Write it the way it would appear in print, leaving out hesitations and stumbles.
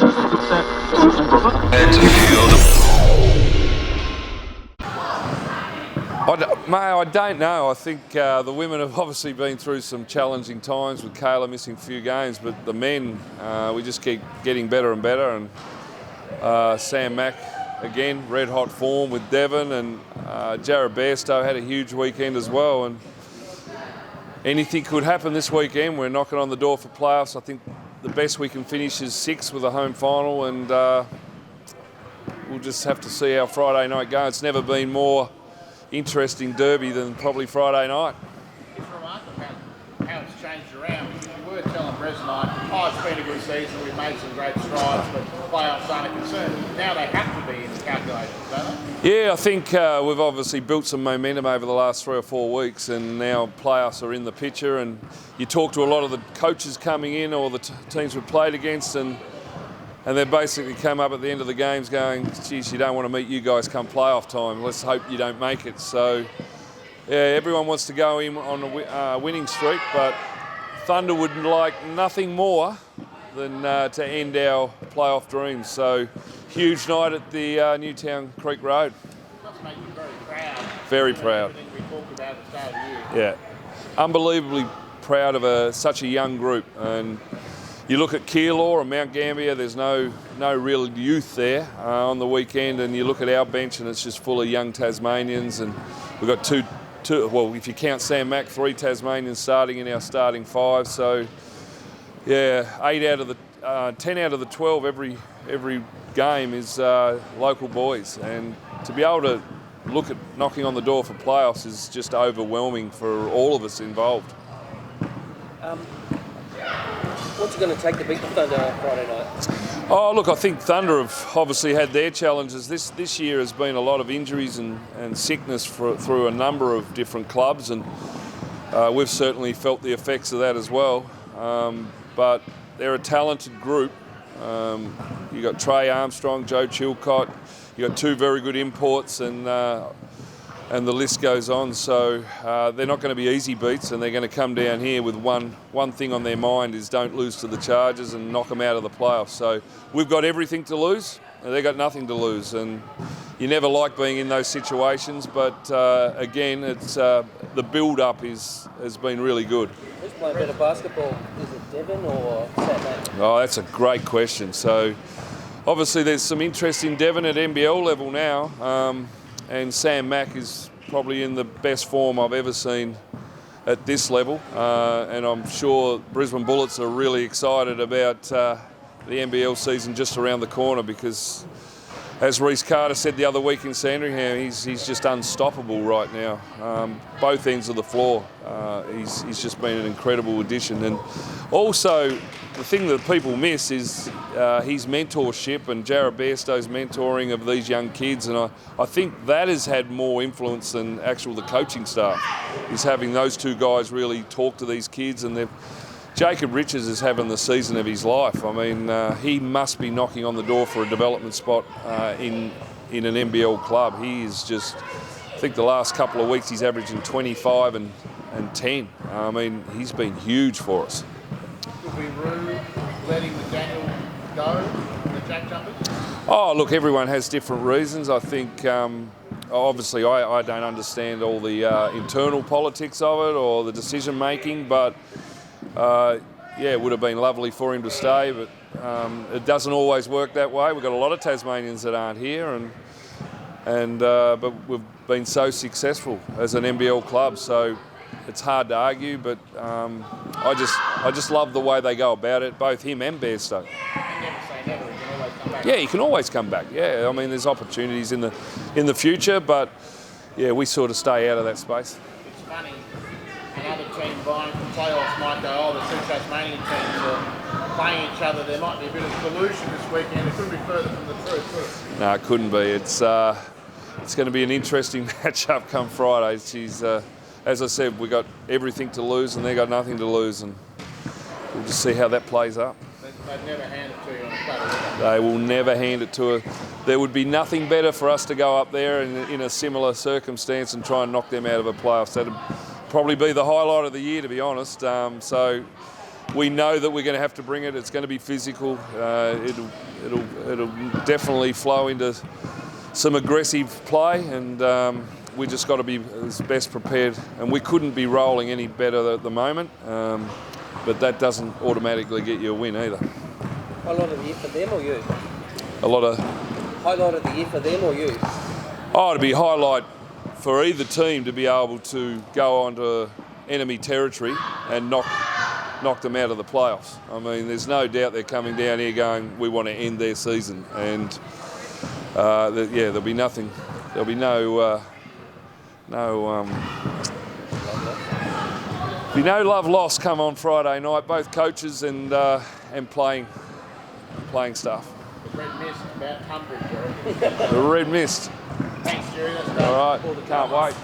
I don't know. I think the women have obviously been through some challenging times with Kayla missing a few games, but the men, we just keep getting better and better. And Sam Mack, again, red hot form with Devon, and Jared Bairstow had a huge weekend as well. And anything could happen this weekend. We're knocking on the door for playoffs. I think the best we can finish is 6 with a home final, and we'll just have to see how Friday night goes. It's never been more interesting derby than probably Friday night. It's remarkable how it's changed around. Because you were telling Bresnine, it's been a good season, we've made some great strides, but playoffs aren't a concern. Now they have to be in the calculations, don't they? Yeah, I think we've obviously built some momentum over the last 3 or 4 weeks, and now playoffs are in the picture. And you talk to a lot of the coaches coming in, or the teams we've played against, and they basically come up at the end of the games going, geez, you don't want to meet you guys come playoff time. Let's hope you don't make it. So, yeah, everyone wants to go in on a winning streak, but Thunder would like nothing more than to end our playoff dreams. So, huge night at the Newtown Creek Road. It must make you very proud. Very proud. Everything we talked about at the start of the year. Yeah, unbelievably proud of such a young group. And you look at Keilor and Mount Gambier, there's no real youth there on the weekend, and you look at our bench and it's just full of young Tasmanians, and we've got two, well, if you count Sam Mack, 3 Tasmanians starting in our starting 5. So, yeah, 10 out of the 12 every game is local boys, and to be able to look at knocking on the door for playoffs is just overwhelming for all of us involved. What's it going to take to beat the Thunder Friday night? Oh, look, I think Thunder have obviously had their challenges. This year has been a lot of injuries and sickness through a number of different clubs, and we've certainly felt the effects of that as well. But they're a talented group. You've got Trey Armstrong, Joe Chilcott, you've got 2 very good imports, and the list goes on. So they're not going to be easy beats, and they're going to come down here with one thing on their mind is don't lose to the Chargers and knock them out of the playoffs. So we've got everything to lose, and they've got nothing to lose. And you never like being in those situations, but again, it's the build-up has been really good. Who's playing better basketball? Is it Devon or Sam Mack? Oh, that's a great question. So obviously there's some interest in Devon at NBL level now. And Sam Mack is probably in the best form I've ever seen at this level. And I'm sure Brisbane Bullets are really excited about the NBL season just around the corner, because, as Reece Carter said the other week in Sandringham, he's just unstoppable right now. Both ends of the floor. He's just been an incredible addition. And also, the thing that people miss is his mentorship and Jared Bairstow's mentoring of these young kids, and I think that has had more influence than the coaching staff. Is having those 2 guys really talk to these kids, and Jacob Richards is having the season of his life. I mean, he must be knocking on the door for a development spot in an NBL club. He is just, I think the last couple of weeks he's averaging 25 and 10. I mean, he's been huge for us. Could we rue letting the Daniel go, the Jack Jumpers? Oh, look, everyone has different reasons. I think, obviously, I don't understand all the internal politics of it or the decision making, but it would have been lovely for him to stay, but it doesn't always work that way. We've got a lot of Tasmanians that aren't here, but we've been so successful as an NBL club, so it's hard to argue. But I just love the way they go about it, both him and Bairstow. Yeah, he can always come back. Yeah, I mean, there's opportunities in the future, but yeah, we sort of stay out of that space. It's funny. Another team vying for playoffs might go, the 2 Tasmanian teams are playing each other. There might be a bit of collusion this weekend. It couldn't be further from the truth. No, it couldn't be. It's going to be an interesting matchup come Friday. As I said, we got everything to lose, and they got nothing to lose, and we'll just see how that plays up. They'd never hand it to you on a platter. They will never hand it to us. There would be nothing better for us to go up there in a similar circumstance and try and knock them out of a playoffs. That'd probably be the highlight of the year, to be honest. So, we know that we're going to have to bring it. It's going to be physical. It'll definitely flow into some aggressive play, and we just got to be as best prepared. And we couldn't be rolling any better at the moment, but that doesn't automatically get you a win either. Highlight of the year for them or you? A lot of Highlight of the year for them or you? Oh, it'd be a highlight for either team to be able to go onto enemy territory and knock them out of the playoffs. I mean, there's no doubt they're coming down here going, we want to end their season, and there'll be nothing. There'll be no love lost come on Friday night. Both coaches and playing staff. The red mist about Tunbridge, The red mist. Thanks, Jerry. That's great. All right, can't wait.